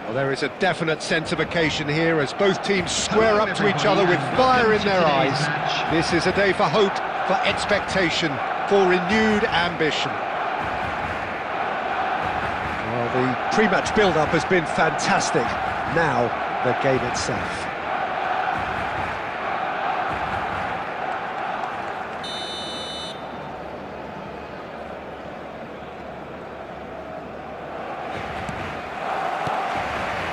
Well, there is a definite sense of occasion here as both teams square up to each other with fire in their eyes. This is a day for hope, for expectation, for renewed ambition. Well, the pre-match build-up has been fantastic. Now, the game itself.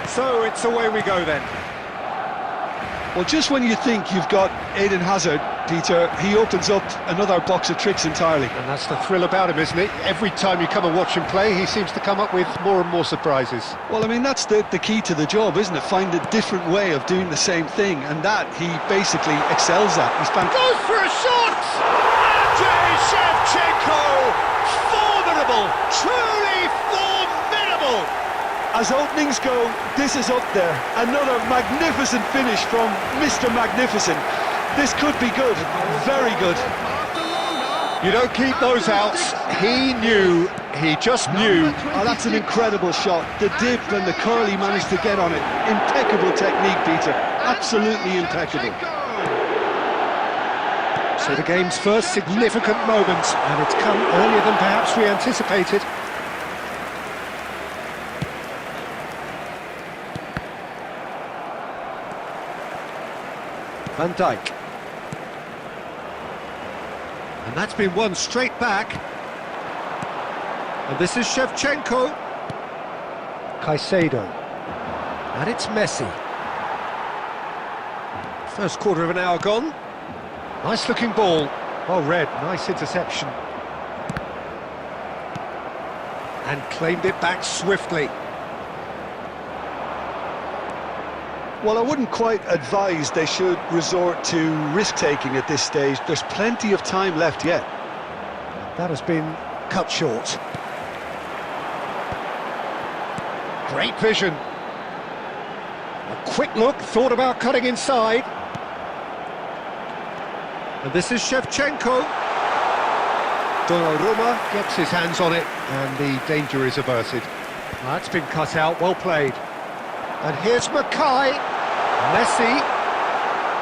So it's away we go then. Well, just when you think you've got Eden Hazard, Peter, he opens up another box of tricks entirely. And that's the thrill about him, isn't it? Every time you come and watch him play, he seems to come up with more and more surprises. Well, I mean, that's the key to the job, isn't it? Find a different way of doing the same thing, and that he basically excels at. He's fantastic. Goes for a shot! Andrei Shevchenko! Formidable! Truly formidable! As openings go, this is up there. Another magnificent finish from Mr. Magnificent. This could be good, very good. You don't keep those outs. He knew, he just knew. Oh, that's an incredible shot. The dip and the curl he managed to get on it. Impeccable technique, Peter. Absolutely impeccable. So the game's first significant moment, and it's come earlier than perhaps we anticipated. Van Dijk. And that's been won straight back. And this is Shevchenko. Caicedo. And it's Messi. First quarter of an hour gone. Nice looking ball. Well read, nice interception. And claimed it back swiftly. Well, I wouldn't quite advise they should resort to risk-taking at this stage. There's plenty of time left yet. That has been cut short. Great vision. A quick look, thought about cutting inside. And this is Shevchenko. Donnarumma gets his hands on it, and the danger is averted. That's been cut out, well played. And here's Mackay. Messi.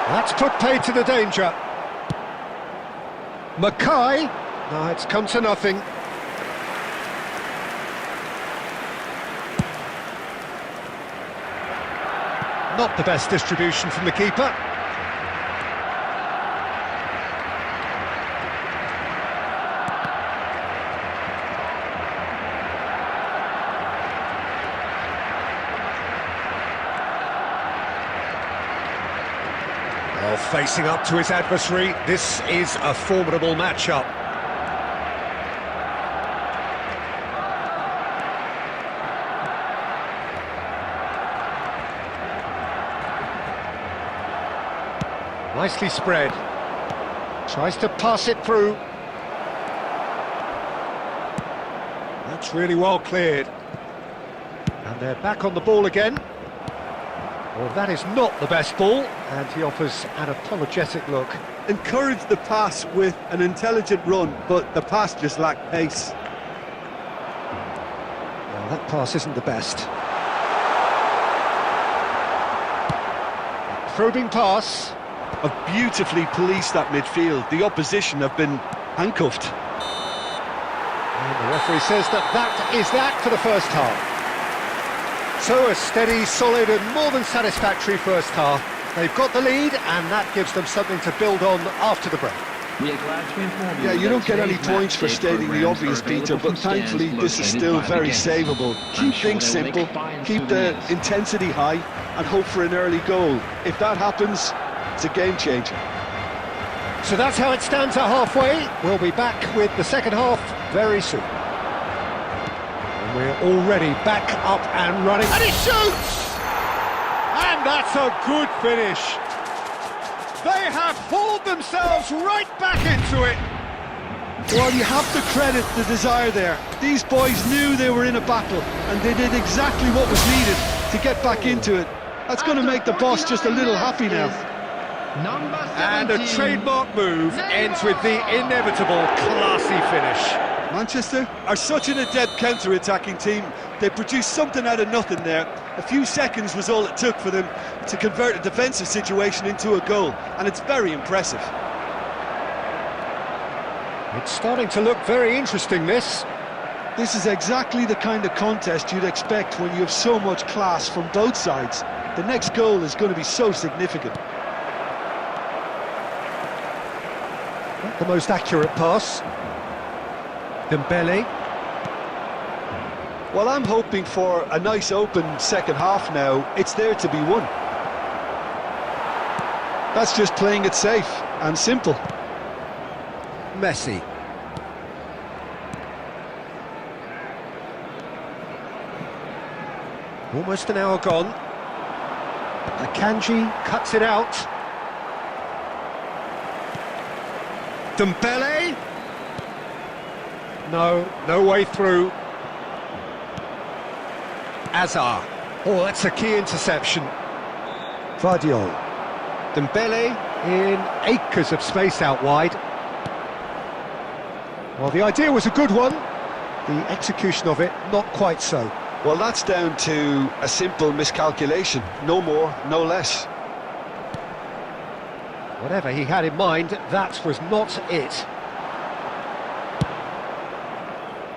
That's put paid to the danger. Mackay. No, it's come to nothing. Not the best distribution from the keeper. Facing up to his adversary, this is a formidable matchup. Nicely spread. Tries to pass it through. That's really well cleared. And they're back on the ball again. Well, that is not the best ball, and he offers an apologetic look. Encouraged the pass with an intelligent run, but the pass just lacked pace. Well, that pass isn't the best. Probing pass. Have beautifully policed that midfield. The opposition have been handcuffed. And the referee says that for the first half. So a steady, solid and more than satisfactory first half. They've got the lead and that gives them something to build on after the break. We are glad to inform you. Yeah, you don't get any points for stating the obvious, Peter, but thankfully this is still very savable. Keep things simple, keep the intensity high and hope for an early goal. If that happens, it's a game changer. So that's how it stands at halfway. We'll be back with the second half very soon. And we're already back up and running. And he shoots! And that's a good finish. They have hauled themselves right back into it. Well, you have to credit the desire there. These boys knew they were in a battle and they did exactly what was needed to get back into it. That's going to make the boss just a little happy now. And a trademark move ends with the inevitable classy finish. Manchester are such an adept counter-attacking team. They produced something out of nothing there. A few seconds was all it took for them to convert a defensive situation into a goal, and it's very impressive. It's starting to look very interesting, this. This is exactly the kind of contest you'd expect when you have so much class from both sides. The next goal is going to be so significant. Not the most accurate pass. Dembele. Well, I'm hoping for a nice open second half now. It's there to be won. That's just playing it safe and simple. Messi. Almost an hour gone. Akanji cuts it out. Dembele. No way through. Azar. Oh, that's a key interception. Vardiol. Dembele in acres of space out wide. Well, the idea was a good one. The execution of it, not quite so. Well, that's down to a simple miscalculation. No more, no less. Whatever he had in mind, that was not it.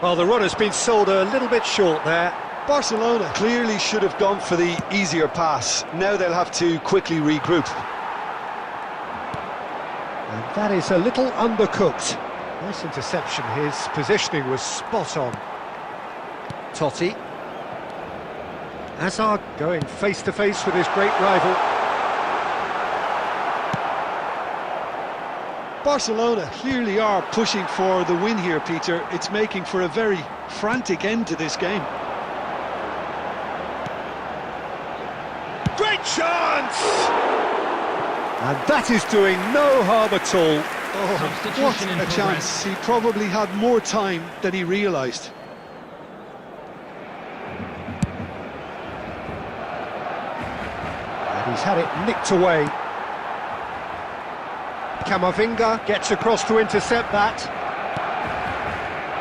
Well, the run has been sold a little bit short there. Barcelona clearly should have gone for the easier pass. Now they'll have to quickly regroup. And that is a little undercooked. Nice interception, his positioning was spot on. Totti. Hazard going face to face with his great rival. Barcelona clearly are pushing for the win here, Peter. It's making for a very frantic end to this game. Great chance! And that is doing no harm at all. Oh, what a chance. He probably had more time than he realised. And he's had it nicked away. Camavinga gets across to intercept that.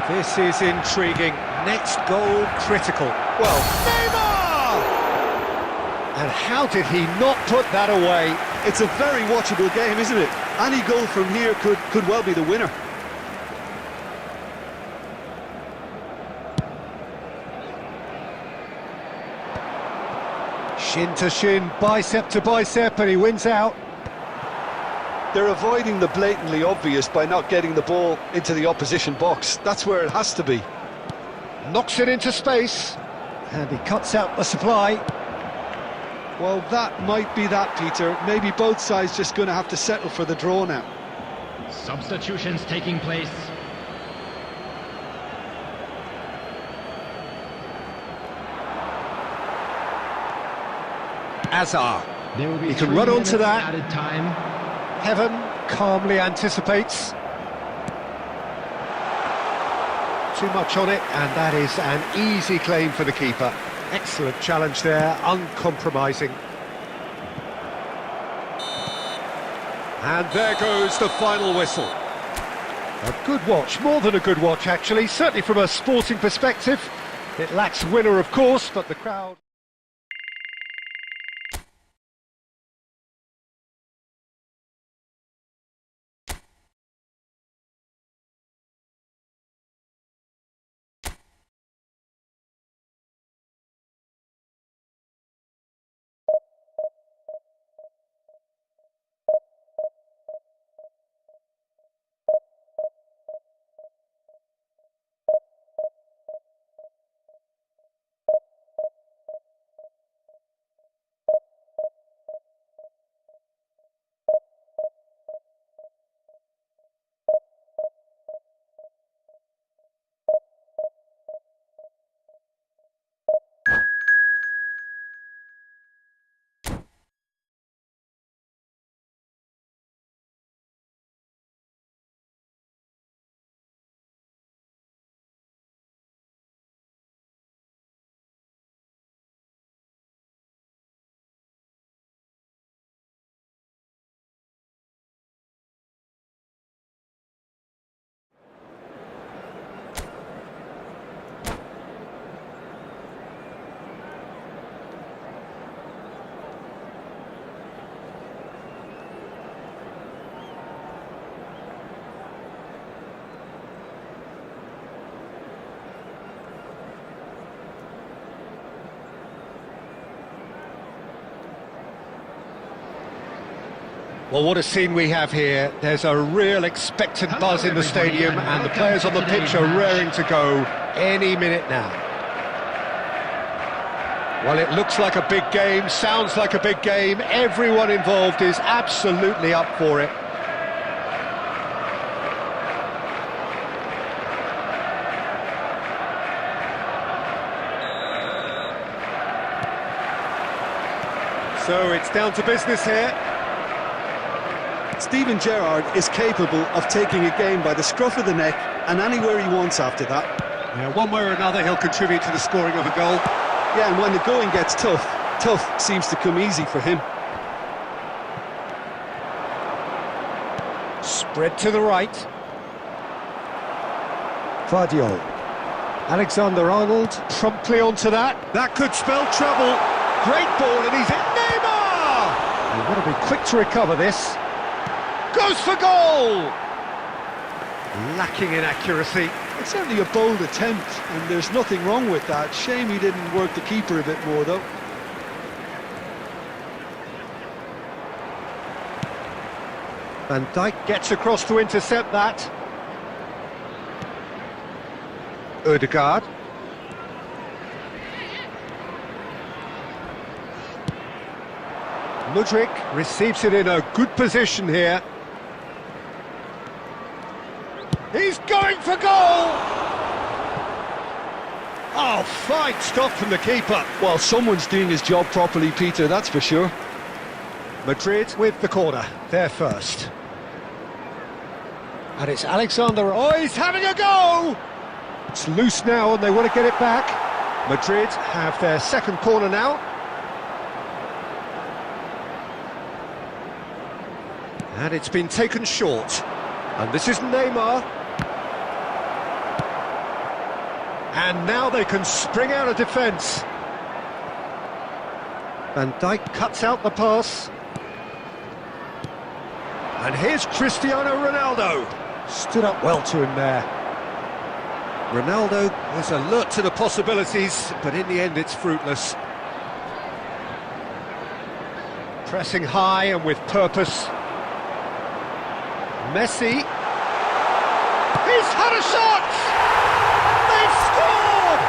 This is intriguing. Next goal critical. Well, Neymar! And how did he not put that away? it's a very watchable game, isn't it? Any goal from here could well be the winner. Shin to shin, bicep to bicep, and he wins out. They're avoiding the blatantly obvious by not getting the ball into the opposition box. That's where it has to be. Knocks it into space, and he cuts out the supply. Well, that might be that, Peter. Maybe both sides just going to have to settle for the draw now. Substitutions taking place. Azar. There will be He can 3 run onto minutes that. added time. Heaven calmly anticipates. Too much on it, and that is an easy claim for the keeper. Excellent challenge there, uncompromising. And there goes the final whistle. A good watch, more than a good watch actually, certainly from a sporting perspective. It lacks winner, of course, but the crowd... Well, what a scene we have here. There's a real expectant buzz in the stadium, and the players on the pitch are raring to go any minute now. Well, it looks like a big game, sounds like a big game. Everyone involved is absolutely up for it. So it's down to business here. Steven Gerrard is capable of taking a game by the scruff of the neck and anywhere he wants after that. Yeah, one way or another, he'll contribute to the scoring of a goal. Yeah, and when the going gets tough, tough seems to come easy for him. Spread to the right. Vardiol. Alexander-Arnold promptly onto that. That could spell trouble. Great ball, and he's in. Neymar! You've got to be quick to recover this. Goes for goal! Lacking in accuracy. It's certainly a bold attempt, and there's nothing wrong with that. Shame he didn't work the keeper a bit more, though. Van Dijk gets across to intercept that. Ødegaard. Mudryk receives it in a good position here. He's going for goal! Oh, fine stop from the keeper. Well, someone's doing his job properly, Peter, that's for sure. Madrid with the corner, there first. And it's Alexander. Oh, he's having a go! It's loose now and they want to get it back. Madrid have their second corner now. And it's been taken short. And this is Neymar. And now they can spring out of defence. Van Dijk cuts out the pass. And here's Cristiano Ronaldo. Stood up well to him there. Ronaldo is alert to the possibilities, but in the end it's fruitless. Pressing high and with purpose. Messi. He's had a shot! They've scored!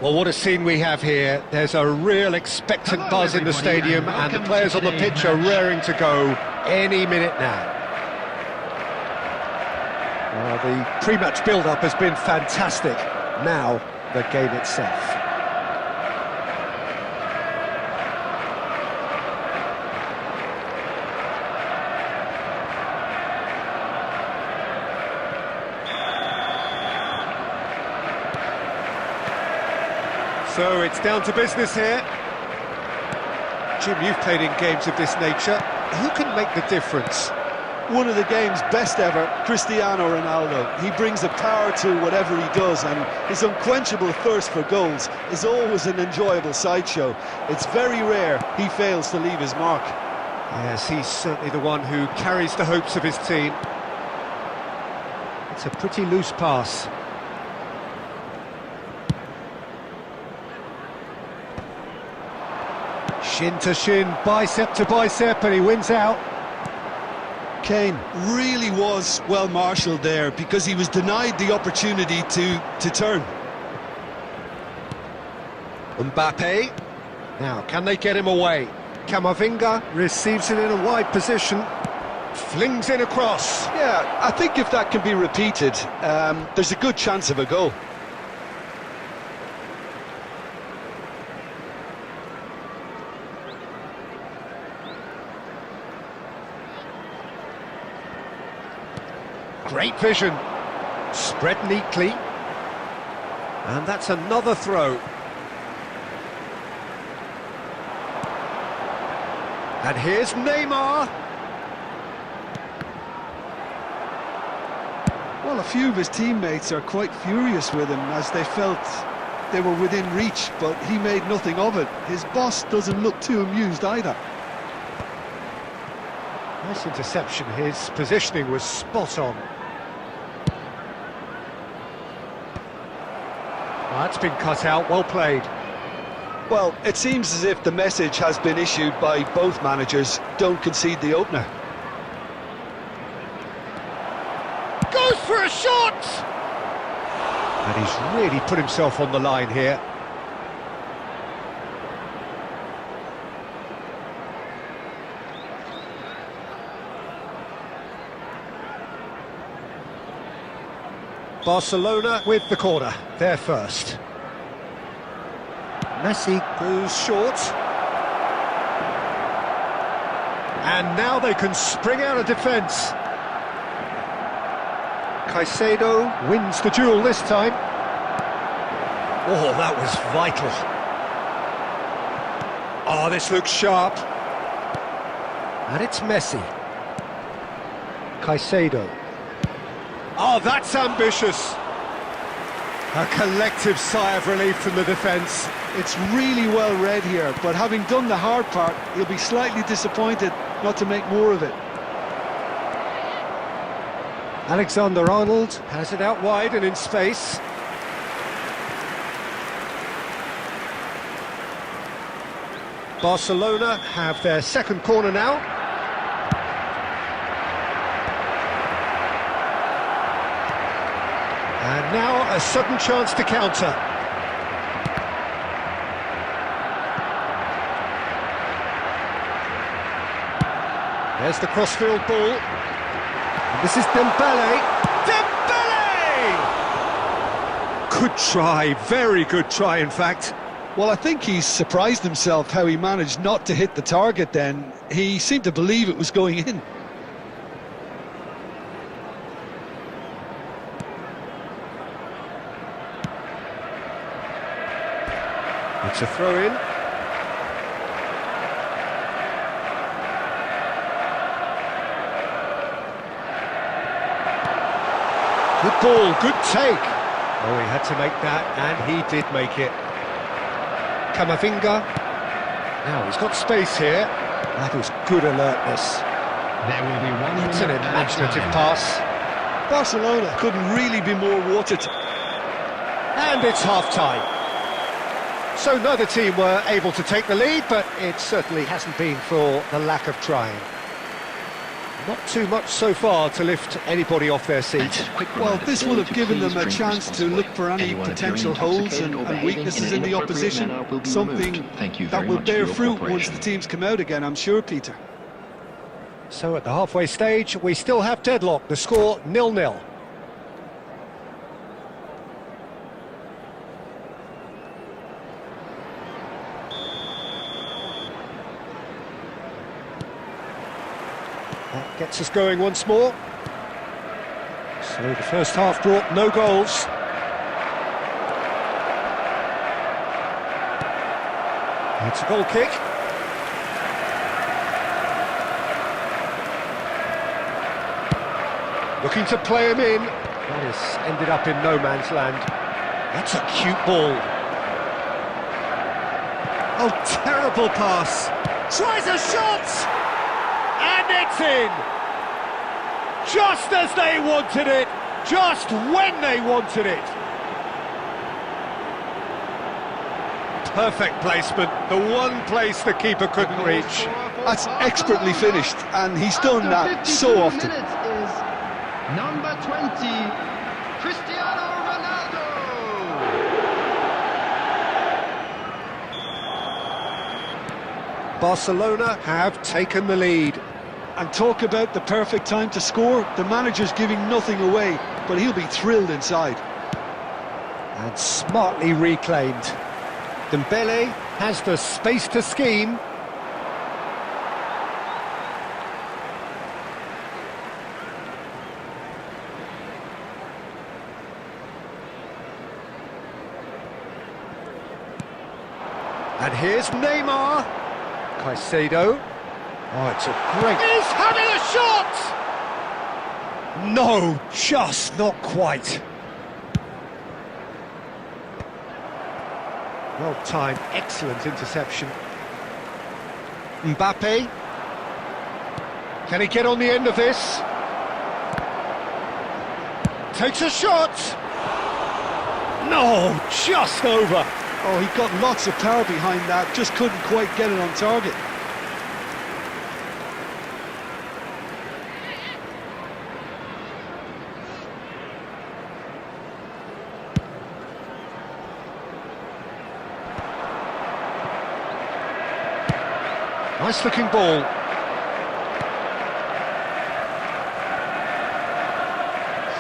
Well, what a scene we have here. There's a real expectant buzz in the stadium, and the players on the pitch are raring to go any minute now. Well, the pre-match build-up has been fantastic. Now, the game itself. So it's down to business here. Jim, you've played in games of this nature. Who can make the difference? One of the game's best ever, Cristiano Ronaldo. He brings a power to whatever he does, and his unquenchable thirst for goals is always an enjoyable sideshow. It's very rare he fails to leave his mark. Yes, he's certainly the one who carries the hopes of his team. It's a pretty loose pass. Shin to shin, bicep to bicep, and he wins out. Kane really was well marshalled there because he was denied the opportunity to turn. Mbappe. Now, can they get him away? Camavinga receives it in a wide position. Flings in across. Yeah, I think if that can be repeated, there's a good chance of a goal. Great vision, spread neatly, and that's another throw. And here's Neymar. Well, a few of his teammates are quite furious with him as they felt they were within reach, but he made nothing of it. His boss doesn't look too amused either. Nice interception, his positioning was spot on. That's been cut out, well played. Well, it seems as if the message has been issued by both managers: don't concede the opener. Goes for a shot! And he's really put himself on the line here. Barcelona with the corner, they're first. Messi goes short. And now they can spring out of defence. Caicedo wins the duel this time. Oh, that was vital. Oh, this looks sharp. And it's Messi. Caicedo. Oh, that's ambitious. A collective sigh of relief from the defence. It's really well read here, but having done the hard part, he'll be slightly disappointed not to make more of it. Alexander-Arnold has it out wide and in space. Barcelona have their second corner now. And now a sudden chance to counter. There's the crossfield ball. And this is Dembele. Dembele! Good try, very good try in fact. Well, I think he's surprised himself how he managed not to hit the target then. He seemed to believe it was going in. It's a throw-in. Good ball, good take. Oh, he had to make that, and he did make it. Camavinga. Now, he's got space here. That is good alertness. There will be one. It's an imaginative pass. Barcelona couldn't really be more watered. And it's half-time. So neither team were able to take the lead, but it certainly hasn't been for the lack of trying. Not too much so far to lift anybody off their seat. Well, this will have given them a chance to look for any potential holes and weaknesses in the opposition, something that will bear fruit once the teams come out again, I'm sure, Peter. So at the halfway stage, we still have deadlock, the score 0-0. That gets us going once more. So the first half brought no goals. It's a goal kick. Looking to play him in. That has ended up in no man's land. That's a cute ball. Oh, terrible pass. Tries a shot! And it's in! Just as they wanted it, just when they wanted it. Perfect placement, the one place the keeper couldn't reach. That's expertly finished, and he's done that so often. Number 20, Cristiano Ronaldo. Barcelona have taken the lead. And talk about the perfect time to score. The manager's giving nothing away, but he'll be thrilled inside. And smartly reclaimed. Dembele has the space to scheme. And here's Neymar. Caicedo. Oh, it's a great... He's having a shot! No, just not quite. Well timed, excellent interception. Mbappe. Can he get on the end of this? Takes a shot! No, just over. Oh, he got lots of power behind that, just couldn't quite get it on target. Nice looking ball.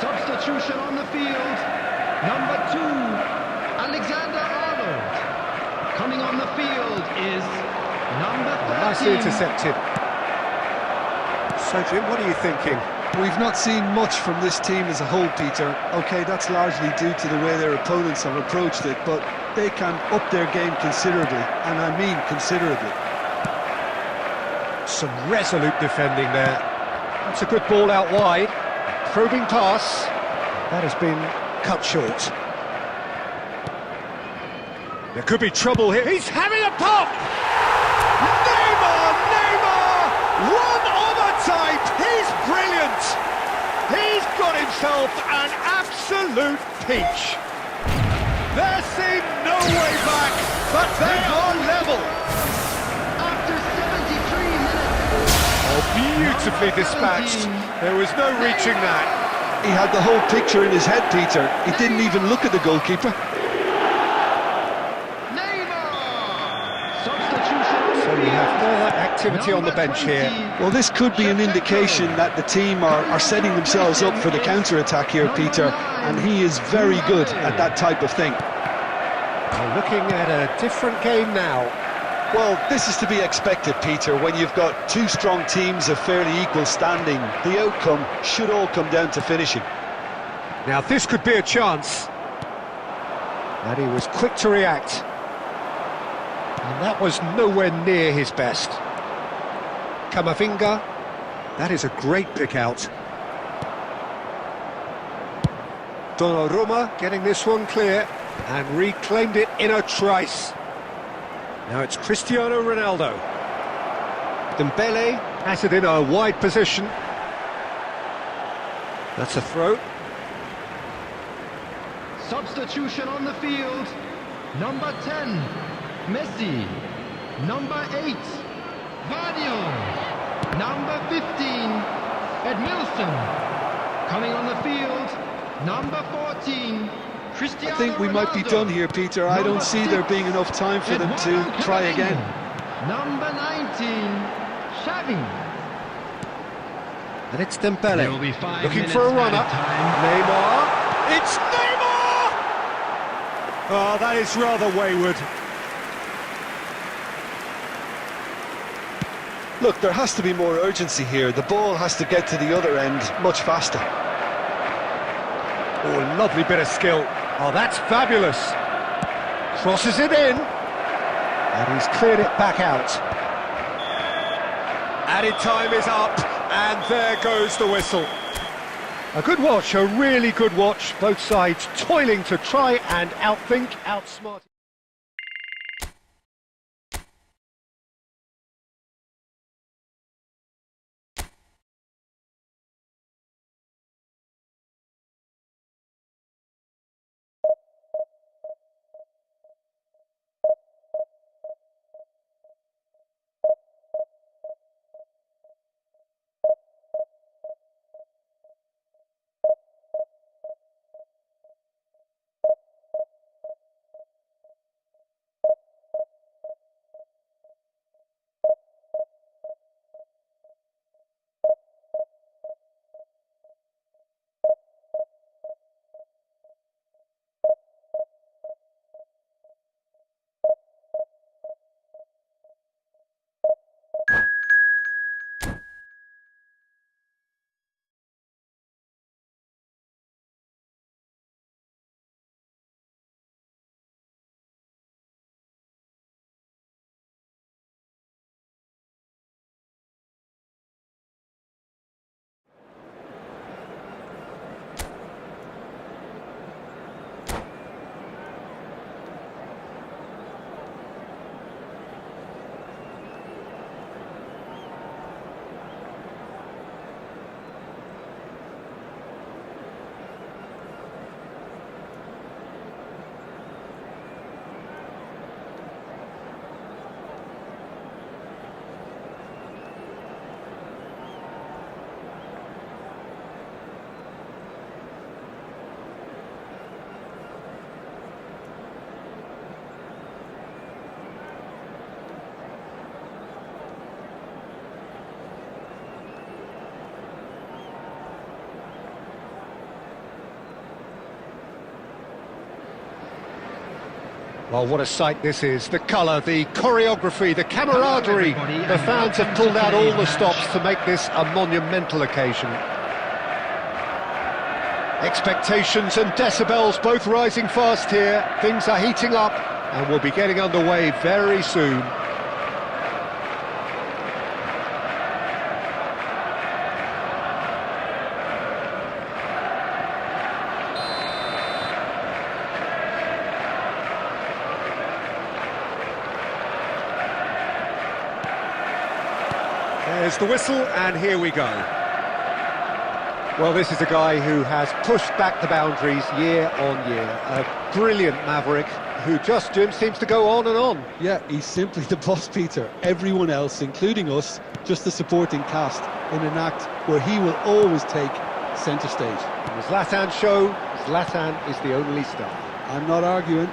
Substitution on the field. Number 2, Alexander-Arnold. Coming on the field is number 13. Nicely intercepted. So, Jim, what are you thinking? We've not seen much from this team as a whole, Peter. OK, that's largely due to the way their opponents have approached it, but they can up their game considerably, and I mean considerably. Some resolute defending there. That's a good ball out wide. Probing pass. That has been cut short. There could be trouble here. He's having a pop! Neymar! One of a type! He's brilliant! He's got himself an absolute peach. There seemed no way back, but they are level. Beautifully dispatched. There was no reaching that. He had the whole picture in his head, Peter. He didn't even look at the goalkeeper. So we have further activity on the bench here. Well, this could be an indication that the team are setting themselves up for the counter-attack here, Peter, and he is very good at that type of thing. We're looking at a different game now. Well, this is to be expected, Peter, when you've got two strong teams of fairly equal standing. The outcome should all come down to finishing. Now, this could be a chance. And he was quick to react. And that was nowhere near his best. Camavinga. That is a great pick out. Donnarumma getting this one clear and reclaimed it in a trice. Now it's Cristiano Ronaldo. Dembele has it in a wide position. That's a throw. Substitution on the field. Number 10, Messi. Number 8, Vadio. Number 15, Edmilson. Coming on the field, number 14, Cristiano I think we might be done here, Peter. I don't see there being enough time for them to try again. Number 19, Xavi. And it's There will Dembele, be 5 looking minutes for a runner. added time. Neymar, it's Neymar! Oh, that is rather wayward. Look, there has to be more urgency here. The ball has to get to the other end much faster. Oh, lovely bit of skill. Oh, that's fabulous. Crosses it in. And he's cleared it back out. Added time is up, and there goes the whistle. A good watch, a really good watch. Both sides toiling to try and outthink, outsmart. Well, what a sight this is. The colour, the choreography, the camaraderie. The fans have pulled out all the stops to make this a monumental occasion. Expectations and decibels both rising fast here. Things are heating up and we'll be getting underway very soon. There's the whistle, and here we go. Well, this is a guy who has pushed back the boundaries year on year. A brilliant maverick who just seems to go on and on. Yeah, he's simply the boss, Peter. Everyone else, including us, just the supporting cast in an act where he will always take centre stage. In the Zlatan show, Zlatan is the only star. I'm not arguing.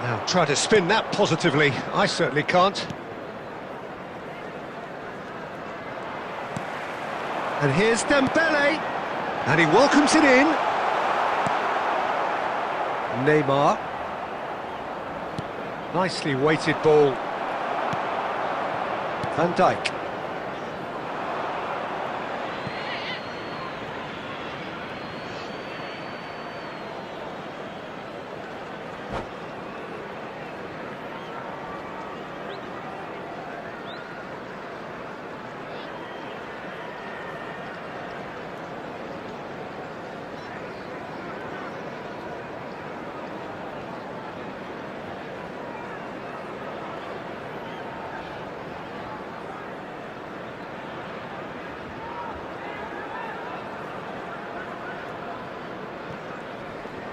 Now, try to spin that positively. I certainly can't. And here's Dembele, and he welcomes it in. Neymar. Nicely weighted ball. Van Dijk.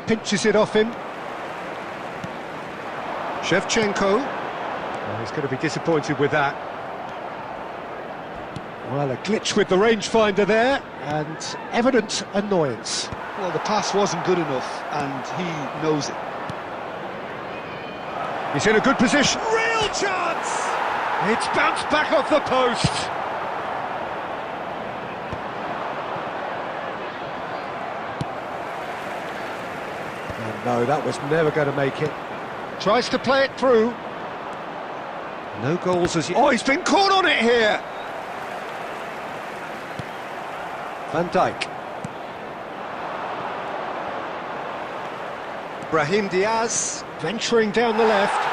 Pinches it off him. Shevchenko. Oh, he's going to be disappointed with that. Well, a glitch with the rangefinder there, and evident annoyance. Well, the pass wasn't good enough, and he knows it. He's in a good position. Real chance! It's bounced back off the post. And no, that was never going to make it. Tries to play it through. No goals as yet. Oh, he's been caught on it here. Van Dijk. Brahim Diaz venturing down the left.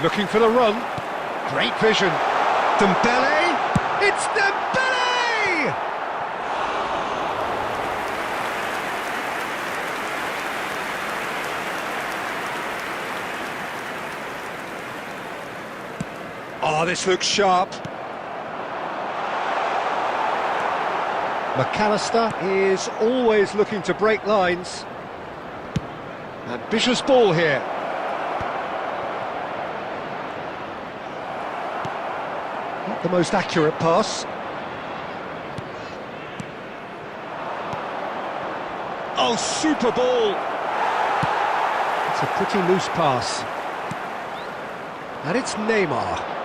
Looking for the run. Great vision. Dembele. It's Dembele! Oh, this looks sharp. McAllister is always looking to break lines. Ambitious ball here. Not the most accurate pass. Oh, super ball! It's a pretty loose pass. And it's Neymar.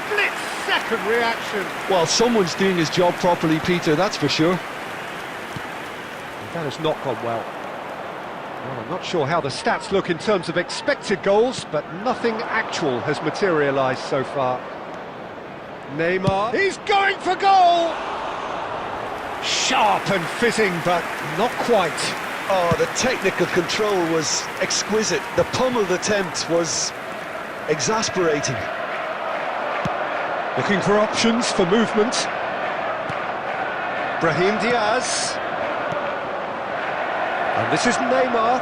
Split-second reaction. Well, someone's doing his job properly, Peter, that's for sure. That has not gone well. Well, I'm not sure how the stats look in terms of expected goals, but nothing actual has materialised so far. Neymar, he's going for goal! Sharp and fitting, but not quite. Oh, the technical control was exquisite. The pummeled attempt was exasperating. Looking for options for movement. Brahim Diaz. And this is Neymar.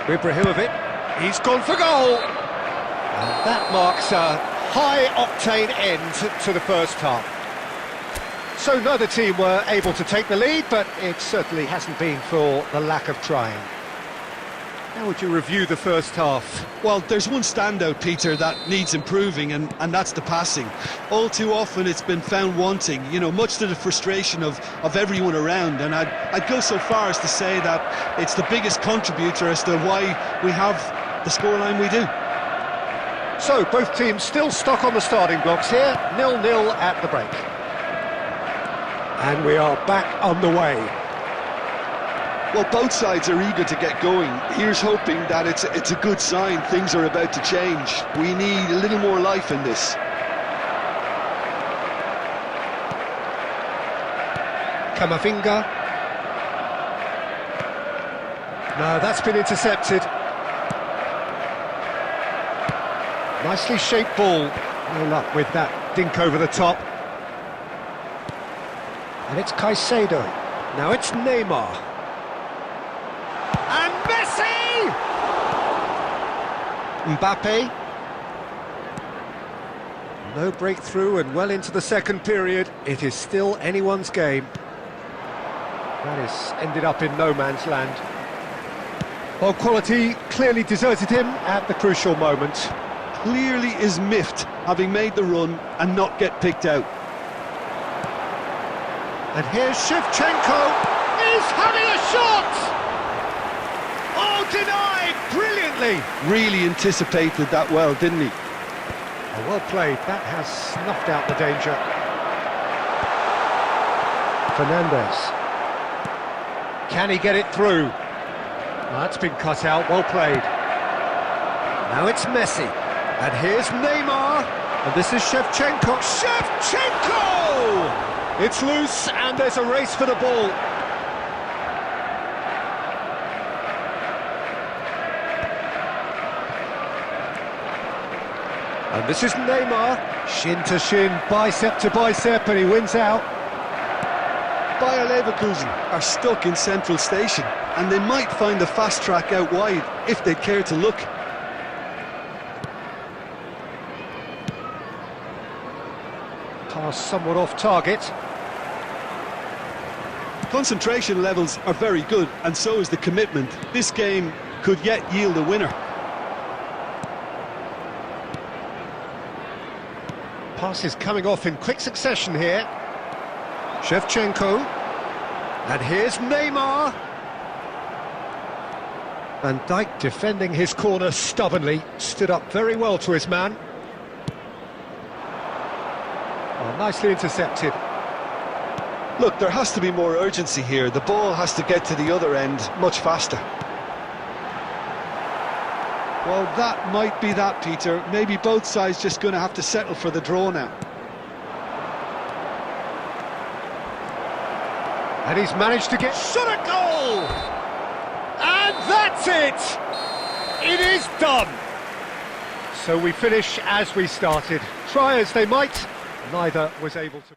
Ibrahimovic. He's gone for goal. And that marks a high-octane end to the first half. So neither team were able to take the lead, but it certainly hasn't been for the lack of trying. How would you review the first half? Well, there's one standout, Peter, that needs improving, and that's the passing. All too often it's been found wanting, you know, much to the frustration of everyone around, and I'd go so far as to say that it's the biggest contributor as to why we have the scoreline we do. So, both teams still stuck on the starting blocks here, 0-0 at the break. And we are back underway. Well, both sides are eager to get going. Here's hoping that it's a good sign. Things are about to change. We need a little more life in this. Camavinga. No, that's been intercepted. Nicely shaped ball. No luck with that dink over the top. And it's Caicedo. Now it's Neymar. And Messi! Mbappe. No breakthrough and well into the second period. It is still anyone's game. That has ended up in no man's land. Well, quality clearly deserted him at the crucial moment. Clearly is miffed, having made the run and not get picked out. And here's Shevchenko. He's having a shot! Oh, denied brilliantly. Really anticipated that well, didn't he? Oh, well played. That has snuffed out the danger. Fernandes. Can he get it through? Well, that's been cut out. Well played. Now it's Messi. And here's Neymar. And this is Shevchenko. Shevchenko! It's loose, and there's a race for the ball. And this is Neymar, shin to shin, bicep to bicep, and he wins out. Bayer Leverkusen are stuck in central station, and they might find a fast track out wide if they care to look. Pass somewhat off target. Concentration levels are very good, and so is the commitment. This game could yet yield a winner. Passes coming off in quick succession here. Shevchenko. And here's Neymar. Van Dijk defending his corner stubbornly. Stood up very well to his man. Oh, nicely intercepted. Look, there has to be more urgency here. The ball has to get to the other end much faster. Well, that might be that, Peter. Maybe both sides just going to have to settle for the draw now. And he's managed to get shot at goal! And that's it! It is done! So we finish as we started. Try as they might, neither was able to...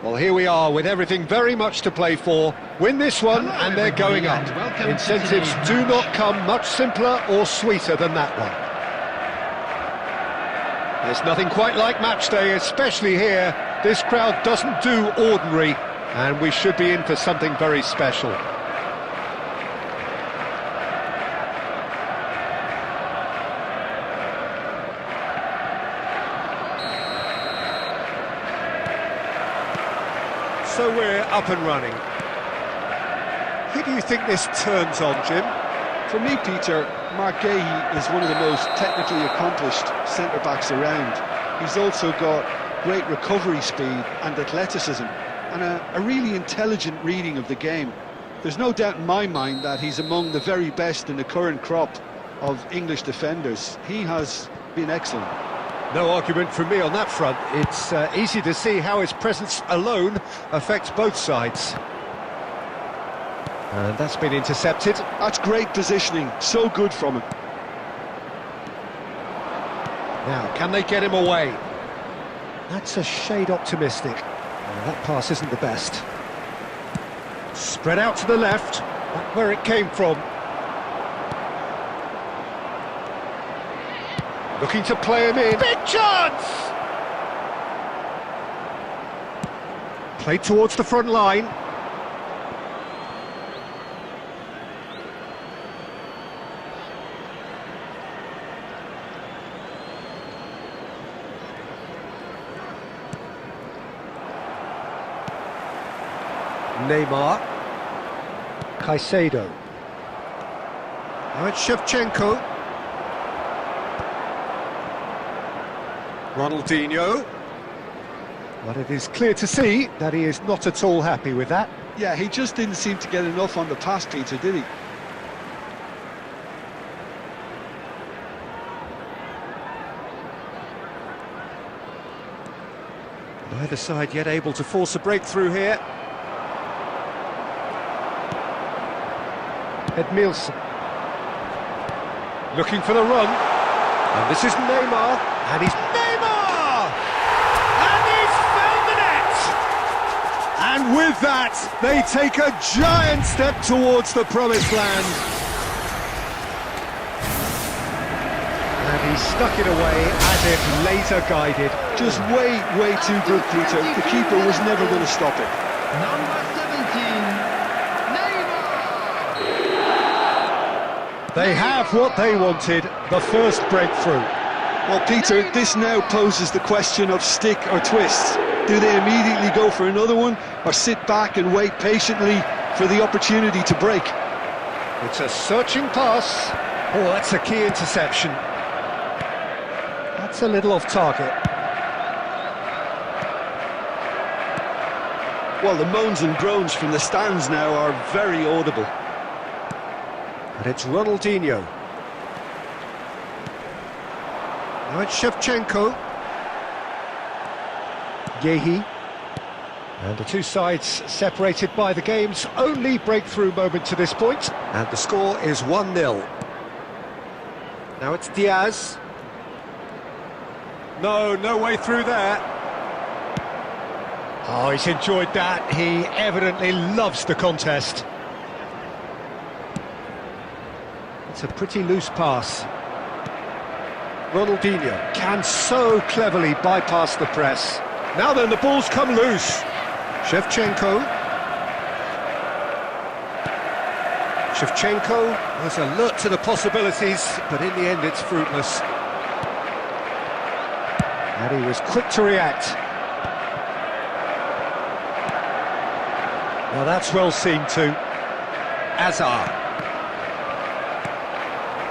Well, here we are with everything very much to play for. Win this one and they're going up. Incentives do not come much simpler or sweeter than that one. There's nothing quite like match day, especially here. This crowd doesn't do ordinary, and we should be in for something very special. So we're up and running. Who do you think this turns on, Jim? For me, Peter, Mark Gahey is one of the most technically accomplished centre-backs around. He's also got great recovery speed and athleticism, and a really intelligent reading of the game. There's no doubt in my mind that he's among the very best in the current crop of English defenders. He has been excellent. No argument from me on that front. It's easy to see how his presence alone affects both sides. And that's been intercepted. That's great positioning, so good from him. Now, can they get him away? That's a shade optimistic. That pass isn't the best. Spread out to the left, back where it came from. Looking to play him in. Big chance! Played towards the front line. Neymar. Caicedo. Now it's Shevchenko. Ronaldinho. But it is clear to see that he is not at all happy with that. Yeah, he just didn't seem to get enough on the pass, Peter, did he? Neither side yet able to force a breakthrough here. Edmilson. Looking for the run. And this is Neymar. And he's Neymar! And he's found the net! And with that, they take a giant step towards the promised land. And he stuck it away as if laser-guided. Just way too good, Peter. The keeper was never going to stop it. Number 17, Neymar. They have what they wanted, the first breakthrough. Well, Peter, this now poses the question of stick or twist. Do they immediately go for another one, or sit back and wait patiently for the opportunity to break? It's a searching pass. Oh, that's a key interception. That's a little off target. Well, the moans and groans from the stands now are very audible. And it's Ronaldinho. Now it's Shevchenko. Yehi. And the two sides separated by the game's only breakthrough moment to this point. And the score is 1-0. Now it's Diaz. No way through there. Oh, he's enjoyed that. He evidently loves the contest. It's a pretty loose pass. Ronaldinho can so cleverly bypass the press. Now then, the ball's come loose. Shevchenko. Shevchenko was alert to the possibilities, but in the end it's fruitless. And he was quick to react. Well, that's well seen too. Azar.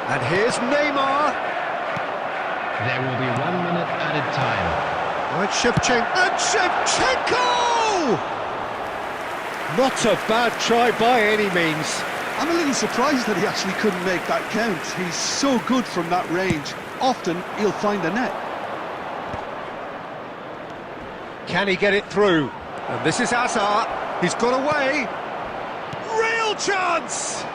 And here's Neymar. There will be 1 minute added time. Right, Shevchenko. And Shevchenko! Not a bad try by any means. I'm a little surprised that he actually couldn't make that count. He's so good from that range. Often he'll find the net. Can he get it through? And this is Azar. He's got away. Real chance!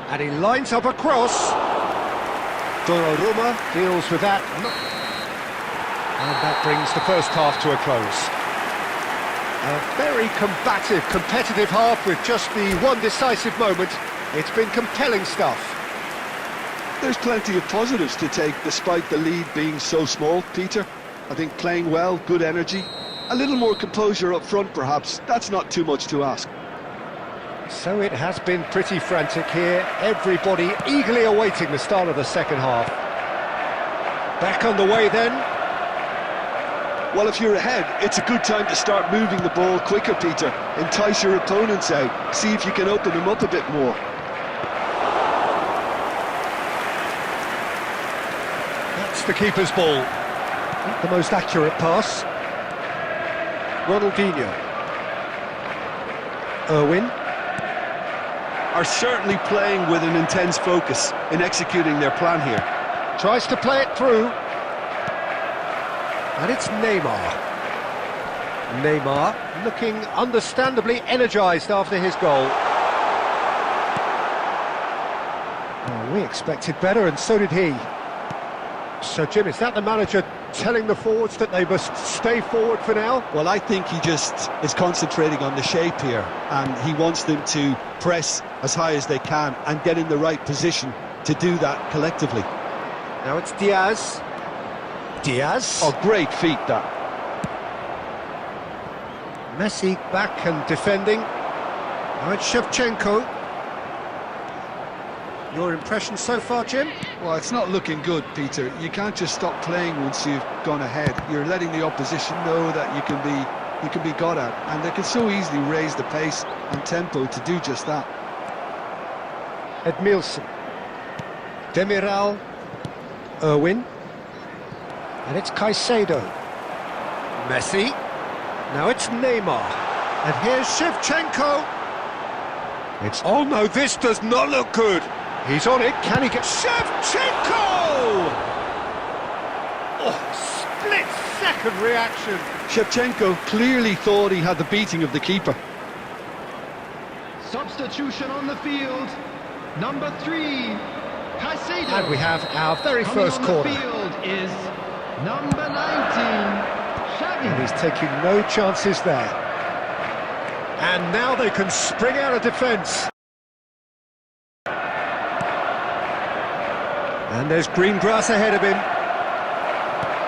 And he lines up a cross. Donnarumma deals with that. And that brings the first half to a close. A very combative, competitive half with just the one decisive moment. It's been compelling stuff. There's plenty of positives to take despite the lead being so small, Peter. I think playing well, good energy. A little more composure up front perhaps. That's not too much to ask. So it has been pretty frantic here. Everybody eagerly awaiting the start of the second half. Back on the way then. Well, if you're ahead, it's a good time to start moving the ball quicker, Peter. Entice your opponents out. See if you can open them up a bit more. That's the keeper's ball. Not the most accurate pass. Ronaldinho. Irwin. Are certainly playing with an intense focus in executing their plan here. Tries to play it through. And it's Neymar. Neymar looking understandably energised after his goal. Oh, we expected better, and so did he. So, Jim, is that the manager telling the forwards that they must stay forward for now? Well, I think he just is concentrating on the shape here, and he wants them to press as high as they can and get in the right position to do that collectively. Now it's Diaz. Diaz. Oh, great feat, that. Messi back and defending. Now it's Shevchenko. Your impression so far, Jim? Well, it's not looking good, Peter. You can't just stop playing once you've gone ahead. You're letting the opposition know that you can be got at, and they can so easily raise the pace and tempo to do just that. Edmilson. Demiral. Irwin. And it's Caicedo. Messi. Now it's Neymar. And here's Shevchenko. It's... Oh no, this does not look good. He's on it. Can he get... Shevchenko! Oh, split-second reaction. Shevchenko clearly thought he had the beating of the keeper. Substitution on the field. Number 3, Caicedo. And we have our very Coming first on corner. the field is Number 19, And Xavi. he's taking no chances there. And now they can spring out of defence. And there's green grass ahead of him.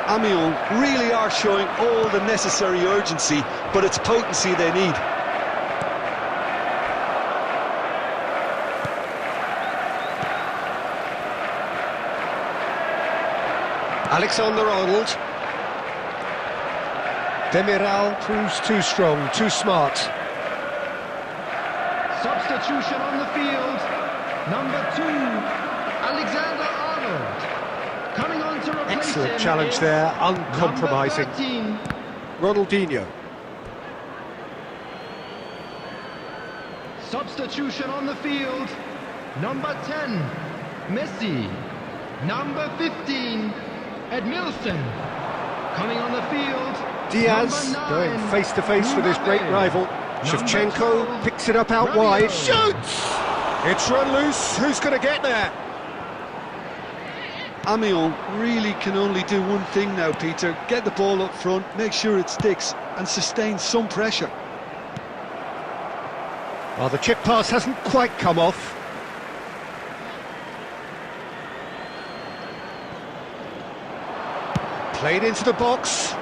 Amiens really are showing all the necessary urgency, but it's potency they need. Alexander-Arnold. Demiral proves too strong, too smart. Substitution on the field. Number 2, Alexander-Arnold. Coming on to replace Excellent him challenge is there, uncompromising. Number 13. Ronaldinho. Substitution on the field. Number 10, Messi. Number 15, Edmilson. Coming on the field. Diaz Number 9, going face-to-face with his great Mbappe. rival. Number Shevchenko 12, picks it up out Rabiot. wide, shoots! It's run loose, who's going to get there? Amiens really can only do one thing now, Peter. Get the ball up front, make sure it sticks, and sustain some pressure. Well, the chip pass hasn't quite come off. Played into the box.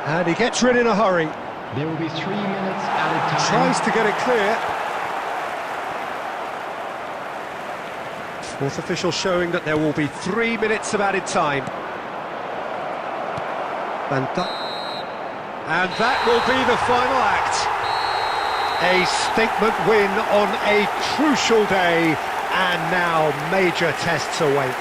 And he gets rid in a hurry. There will be 3 minutes added time. Tries to get it clear. Fourth official showing that there will be 3 minutes of added time. And that will be the final act. A statement win on a crucial day, and now major tests await.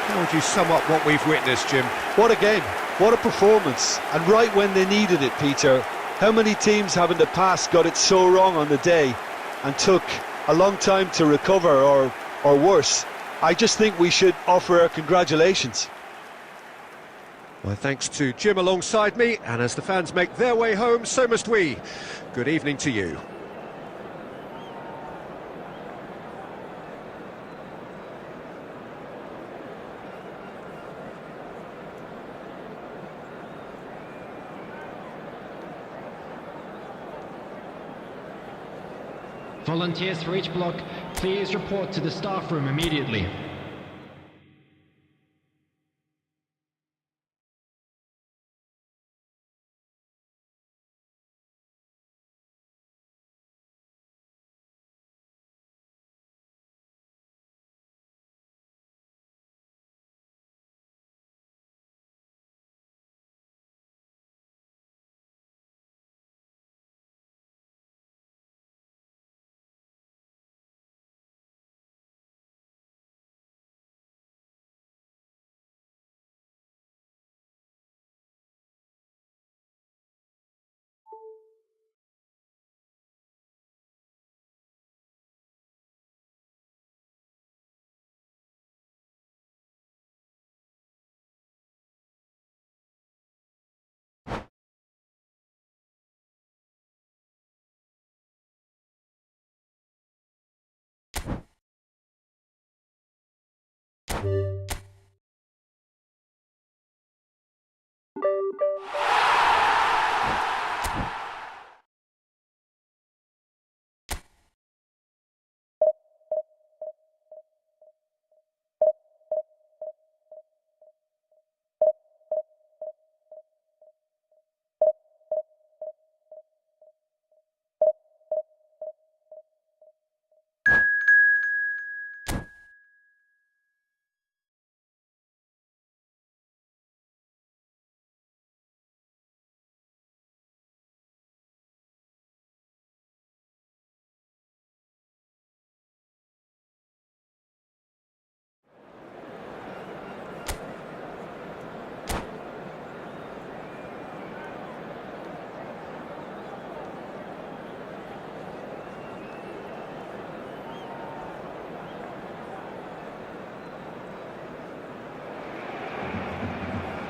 How would you sum up what we've witnessed, Jim? What a game, what a performance, and right when they needed it, Peter. How many teams have in the past got it so wrong on the day and took a long time to recover, or worse? I just think we should offer our congratulations. My thanks to Jim alongside me, and as the fans make their way home, so must we. Good evening to you. Volunteers for each block, please report to the staff room immediately.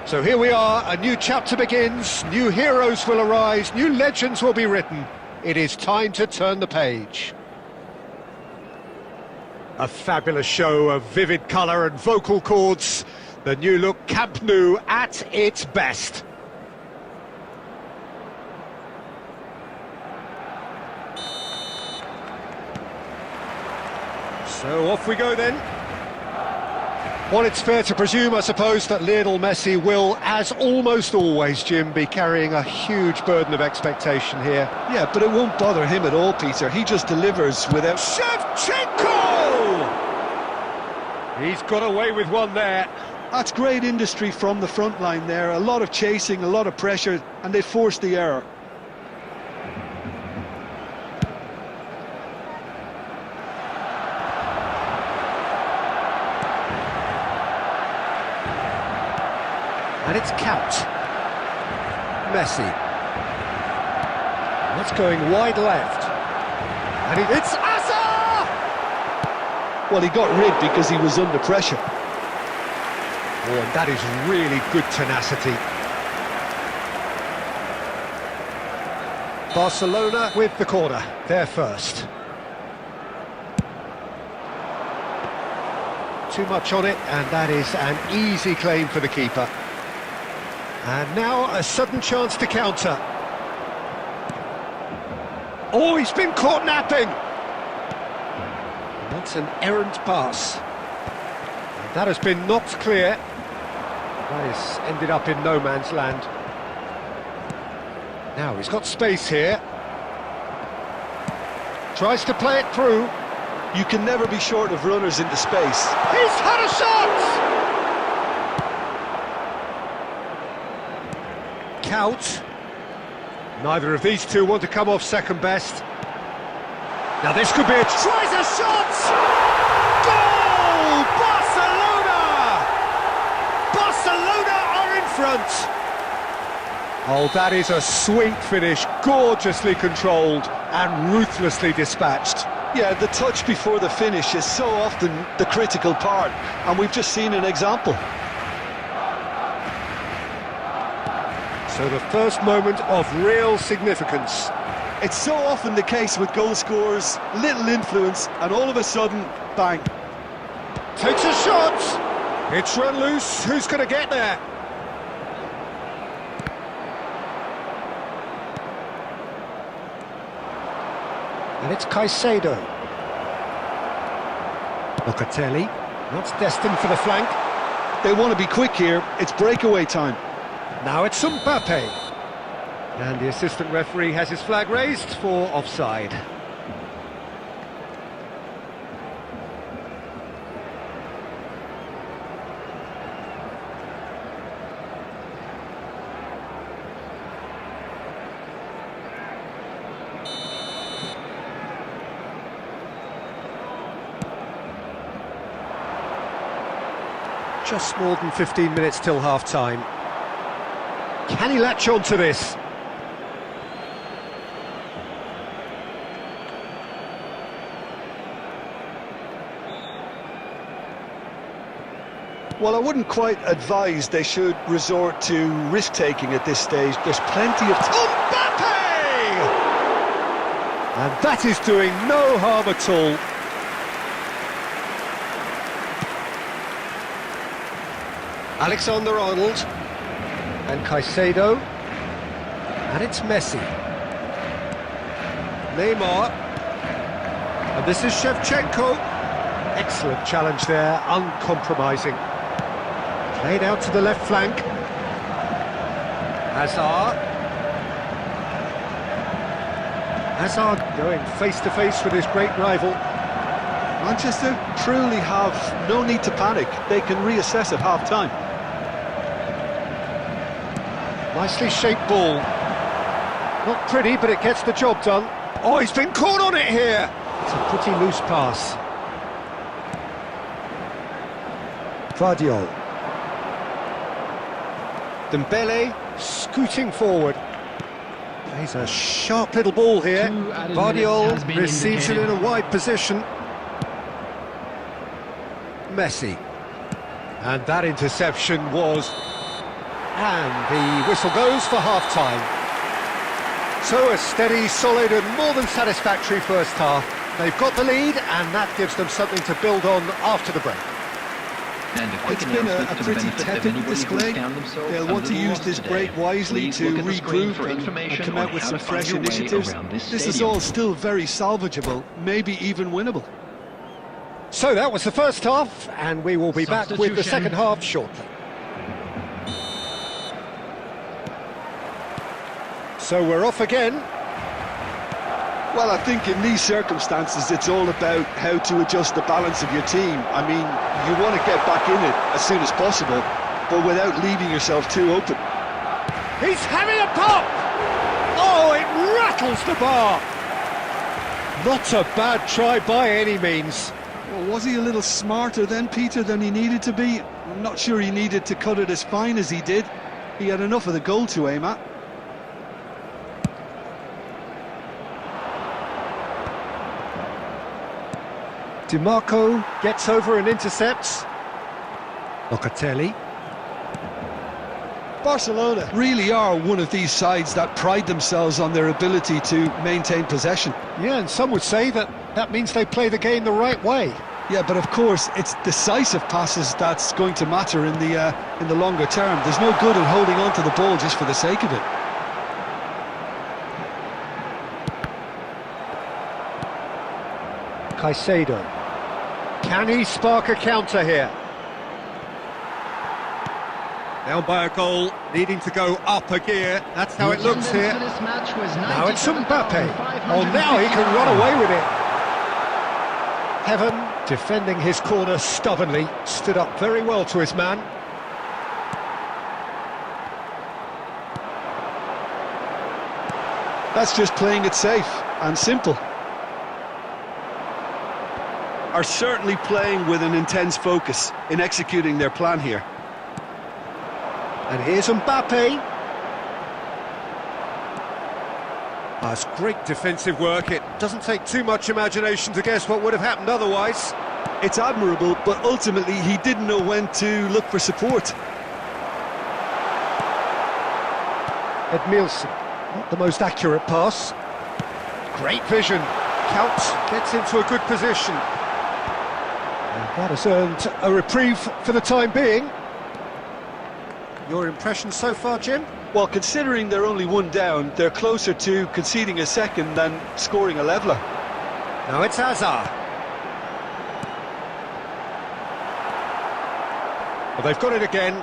So here we are, a new chapter begins, new heroes will arise, new legends will be written. It is time to turn the page. A fabulous show of vivid colour and vocal cords. The new look Camp Nou at its best. So off we go then. Well, it's fair to presume, I suppose, that Lionel Messi will, as almost always, Jim, be carrying a huge burden of expectation here. Yeah, but it won't bother him at all, Peter. He just delivers without... Shevchenko! He's got away with one there. That's great industry from the front line there. A lot of chasing, a lot of pressure, and they forced the error. And it's capped. Messi. That's going wide left. And it's Asa! Well, he got rid because he was under pressure. Oh, and that is really good tenacity. Barcelona with the corner. They're first. Too much on it, and that is an easy claim for the keeper. And now a sudden chance to counter. Oh, he's been caught napping! That's an errant pass. And that has been knocked clear. That has ended up in no man's land. Now he's got space here. Tries to play it through. You can never be short of runners into space. He's had a shot! Count. Neither of these two want to come off second best. Now this could be a... Tries a shot! Goal! Barcelona! Barcelona are in front! Oh, that is a sweet finish, gorgeously controlled and ruthlessly dispatched. Yeah, the touch before the finish is so often the critical part, and we've just seen an example. So the first moment of real significance. It's so often the case with goal scorers, little influence, and all of a sudden, bang. Takes a shot! It's run loose, who's going to get there? And it's Caicedo. Locatelli, that's destined for the flank. They want to be quick here, it's breakaway time. Now it's Mbappe. And the assistant referee has his flag raised for offside. Just more than 15 minutes till half-time. Can he latch on to this? Well, I wouldn't quite advise they should resort to risk-taking at this stage. There's plenty of... Mbappe! And that is doing no harm at all. Alexander-Arnold and Caicedo, and it's Messi. Neymar, and this is Shevchenko. Excellent challenge there, uncompromising. Played out to the left flank. Hazard. Hazard going face-to-face with his great rival. Manchester truly have no need to panic. They can reassess at half-time. Nicely shaped ball. Not pretty, but it gets the job done. Oh, he's been caught on it here. It's a pretty loose pass. Vardiol. Dembele scooting forward. Plays a sharp little ball here. Vardiol receives it in a wide position. Messi. And that interception was... And the whistle goes for half-time. So a steady, solid and more than satisfactory first half. They've got the lead and that gives them something to build on after the break. It's been a pretty tepid display. They'll want to use this break wisely to regroup and come out with some fresh initiatives. This is all still very salvageable, maybe even winnable. So that was the first half, and we will be back with the second half shortly. So we're off again. Well, I think in these circumstances, it's all about how to adjust the balance of your team. I mean, you want to get back in it as soon as possible, but without leaving yourself too open. He's having a pop! Oh, it rattles the bar! Not a bad try by any means. Well, was he a little smarter then, Peter, than he needed to be? I'm not sure he needed to cut it as fine as he did. He had enough of the goal to aim at. DiMarco gets over and intercepts. Locatelli. Barcelona really are one of these sides that pride themselves on their ability to maintain possession. Yeah, and some would say that means they play the game the right way. Yeah, but of course, it's decisive passes that's going to matter in the longer term. There's no good in holding on to the ball just for the sake of it. Caicedo. Can he spark a counter here? Down by a goal, needing to go up a gear. That's how it looks here. Now it's Mbappe. Oh, now he can run away with it. Heaven, defending his corner stubbornly, stood up very well to his man. That's just playing it safe and simple. Are certainly playing with an intense focus in executing their plan here. And here's Mbappe. That's great defensive work. It doesn't take too much imagination to guess what would have happened otherwise. It's admirable, but ultimately he didn't know when to look for support. Edmilson, not the most accurate pass. Great vision. Counts, gets into a good position. And that has earned a reprieve for the time being. Your impressions so far, Jim? Well, considering they're only one down, they're closer to conceding a second than scoring a leveller. Now it's Hazard. Well, they've got it again.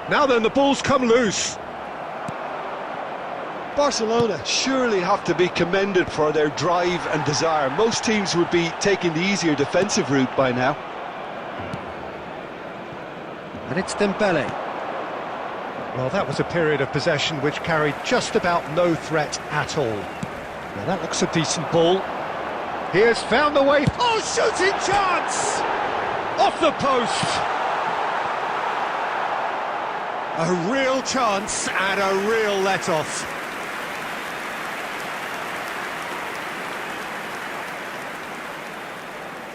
Now then, the ball's come loose. Barcelona surely have to be commended for their drive and desire. Most teams would be taking the easier defensive route by now. And it's Dembele. Well, that was a period of possession which carried just about no threat at all. Now that looks a decent ball. He has found the way. Oh, shooting chance! Off the post! A real chance and a real let-off.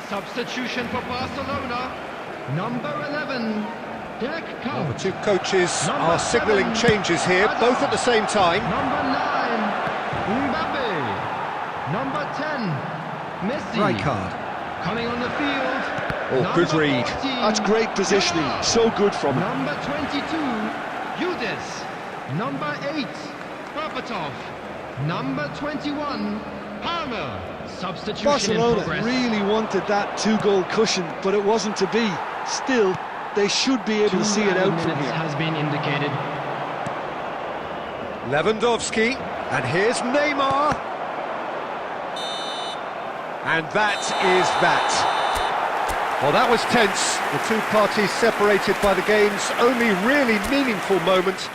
Substitution for Barcelona. Number 11. Well, the two coaches are signalling changes here, both at the same time. Number 9, Mbappe. Number 10, Messi. Rijkaard. Coming on the field. Oh, good read. 14, That's great positioning, so good from him. Number 22, Yudis. Number 8, Berbatov. Number 21, Palmer. Substitution Barcelona in progress. really wanted that two-goal cushion, but it wasn't to be. Still, they should be able to see it out from here. Has been indicated. Lewandowski, and here's Neymar. And that is that. Well, that was tense. The two parties separated by the game's only really meaningful moment.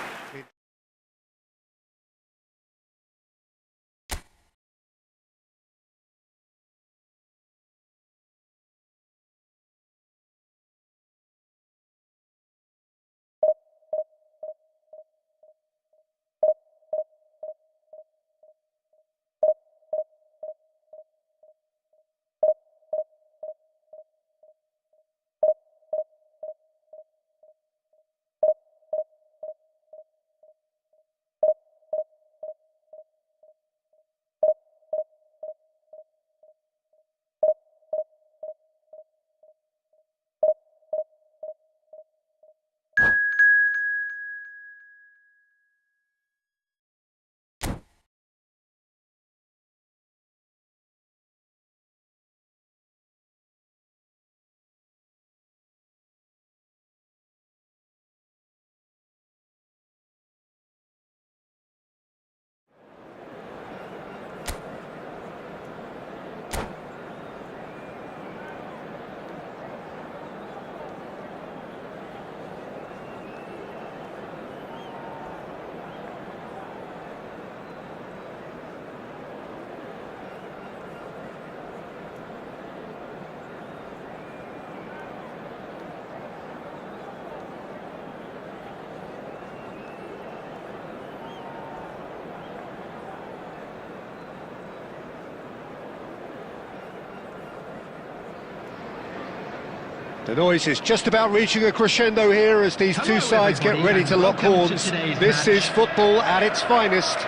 The noise is just about reaching a crescendo here as these two sides get ready to lock horns. This is football at its finest.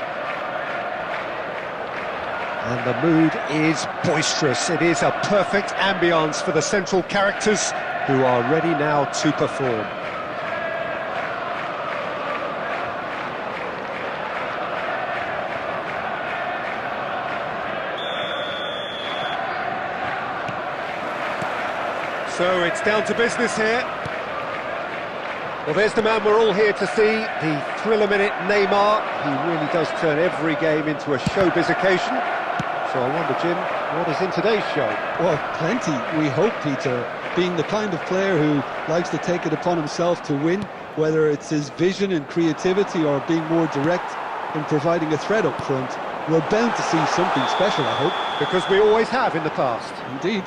And the mood is boisterous. It is a perfect ambience for the central characters who are ready now to perform. So it's down to business here. Well, there's the man we're all here to see, the thriller-minute Neymar. He really does turn every game into a showbiz occasion. So I wonder, Jim, what is in today's show? Well, plenty, we hope, Peter. Being the kind of player who likes to take it upon himself to win, whether it's his vision and creativity or being more direct in providing a threat up front, we're bound to see something special, I hope. Because we always have in the past. Indeed.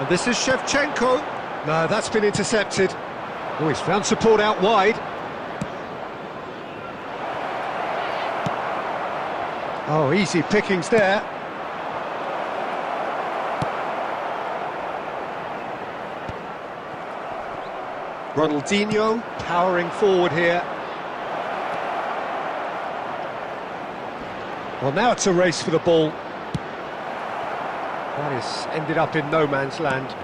And this is Shevchenko. No, that's been intercepted. Oh, he's found support out wide. Oh, easy pickings there. Ronaldinho powering forward here. Well, now it's a race for the ball. That is ended up in no man's land.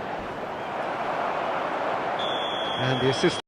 And the assist.